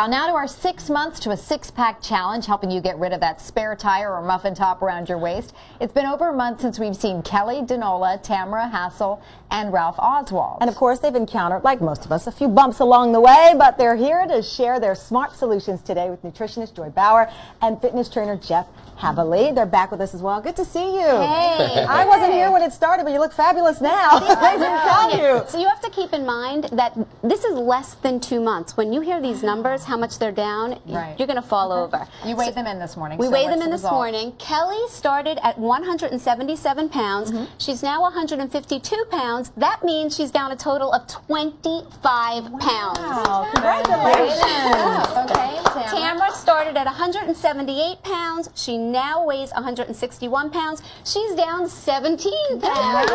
Now to our 6 months to a six-pack challenge, helping you get rid of that spare tire or muffin top around your waist. It's been over a month since we've seen Kelly Denola, Tamara Hassel, and Ralph Oswald. And of course, they've encountered, like most of us, a few bumps along the way, but they're here to share their smart solutions today with nutritionist Joy Bauer and fitness trainer Jeff Halevy. They're back with us as well. Good to see you. Hey. I wasn't here when it started, but you look fabulous now. I didn't tell you. So you have to keep in mind that this is less than 2 months. When you hear these numbers, how much they're down, you're going to fall over. You weighed them in this morning. We weighed them in this morning. Kelly started at 177 pounds. She's now 152 pounds. That means she's down a total of 25 pounds. Wow, congratulations. Okay, Tamara started at 178 pounds. She now weighs 161 pounds. She's down 17 pounds.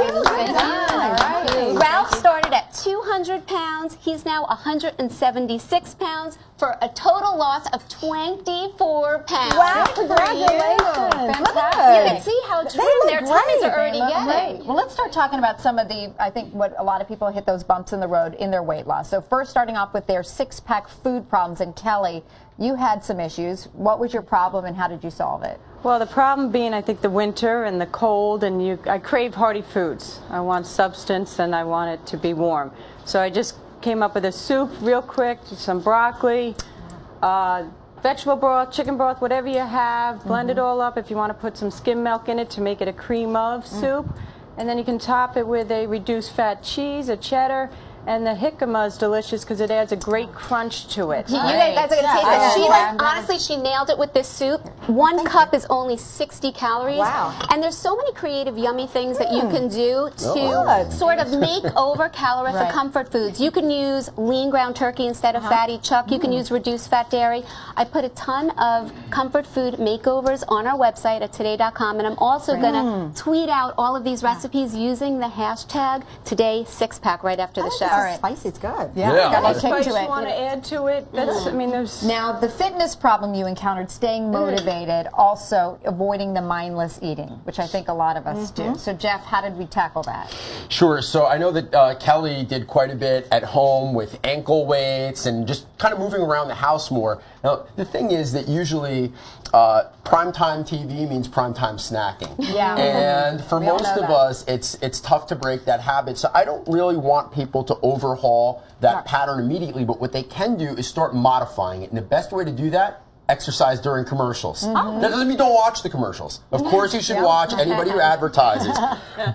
Ralph started at 200 pounds. He's now 176 pounds for a total loss of 24 pounds. Wow, congratulations. You can see how trim their tummies are already getting. Well, let's start talking about some of the, I think, what a lot of people hit those bumps in the road in their weight loss. So first, starting off with their six-pack food problems. And Kelly, you had some issues. What was your problem and how did you solve it? Well, the problem being, I think, the winter and the cold, and I crave hearty foods. I want substance and I want it to be warm. So I just came up with a soup real quick, some broccoli, vegetable broth, chicken broth, whatever you have. Blend it all up if you want to put some skim milk in it to make it a cream of soup. And then you can top it with a reduced fat cheese, a cheddar. And the jicama is delicious because it adds a great crunch to it. You guys are going to taste it. Honestly, she nailed it with this soup. 1 cup is only 60 calories. Wow. And there's so many creative, yummy things that you can do to sort of make over calorific comfort foods. You can use lean ground turkey instead of fatty chuck. You can use reduced fat dairy. I put a ton of comfort food makeovers on our website at today.com. And I'm also going to tweet out all of these recipes using the hashtag Today6Pack right after the show. All right. Spicy, it's good. What spice you want to add to it? That's, I mean, there's... Now, the fitness problem you encountered, staying motivated, also avoiding the mindless eating, which I think a lot of us do. So, Jeff, how did we tackle that? Sure. So I know that Kelly did quite a bit at home with ankle weights and just kind of moving around the house more. Now, the thing is that usually primetime TV means primetime snacking. Yeah. And for most of us, it's tough to break that habit. So I don't really want people to overhaul that pattern immediately, but what they can do is start modifying it. And the best way to do that, exercise during commercials. That doesn't mean don't watch the commercials. Of course you should watch anybody who advertises.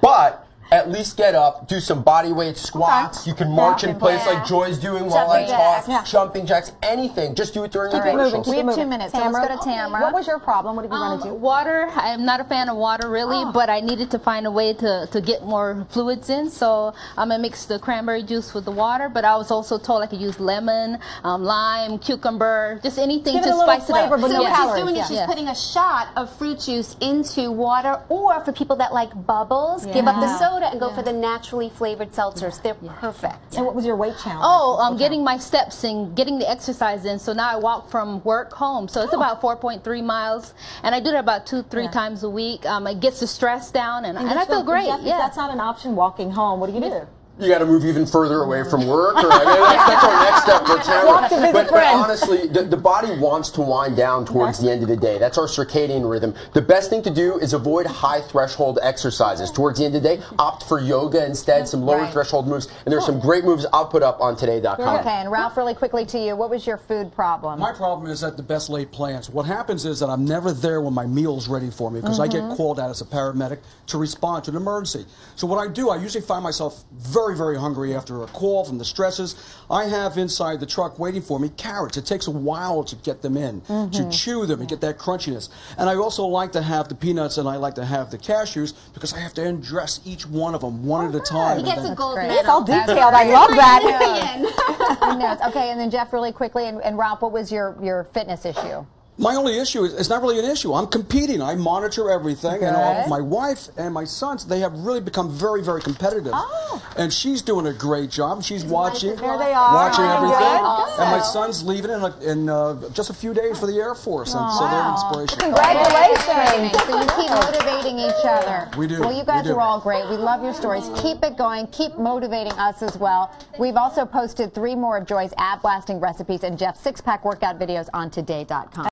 But at least get up, do some body weight squats. You can march in place like Joy's doing while I talk. Jumping jacks, anything. Just do it during the commercials. We have 2 minutes, so let's go to Tamara. What was your problem? What did you run into? Water. I'm not a fan of water really, but I needed to find a way to get more fluids in. So I'm going to mix the cranberry juice with the water, but I was also told I could use lemon, lime, cucumber, just anything to spice it up. But So no what calories. she's doing is she's putting a shot of fruit juice into water, or for people that like bubbles, give up the soda and go for the naturally flavored seltzers. They're perfect. And what was your weight challenge? Oh, I'm getting my steps and getting the exercise in. So now I walk from work home. So it's about 4.3 miles. And I do that about 2-3 times a week. It gets the stress down and I feel great. Jeff, if that's not an option, walking home, what do you do? You got to move even further away from work. Or, that's our next step for Tamara. But honestly, the body wants to wind down towards the end of the day. That's our circadian rhythm. The best thing to do is avoid high threshold exercises. Towards the end of the day, opt for yoga instead, some lower threshold moves. And there's some great moves I'll put up on today.com. Okay, and Ralph, really quickly to you, what was your food problem? My problem is that the best laid plans. What happens is that I'm never there when my meal's ready for me because I get called out as a paramedic to respond to an emergency. So what I do, I usually find myself very hungry after a call from the stresses. I have inside the truck waiting for me carrots. It takes a while to get them in, to chew them and get that crunchiness. And I also like to have the peanuts and I like to have the cashews because I have to undress each one of them one at a time. He gets a gold medal. It's all detailed. I love that. Okay, and then Jeff, really quickly, and Ralph, what was your fitness issue? My only issue is, it's not really an issue. I'm competing. I monitor everything. And my wife and my sons, they have really become very, very competitive. Oh. And she's doing a great job. She's watching. There they are. Watching everything. Good. And my son's leaving in just a few days for the Air Force. And so they're an inspiration. Congratulations. So you keep motivating each other. We do. Well, you guys are all great. We love your stories. Keep it going. Keep motivating us as well. We've also posted 3 more of Joy's ab-blasting recipes and Jeff's 6-pack workout videos on today.com.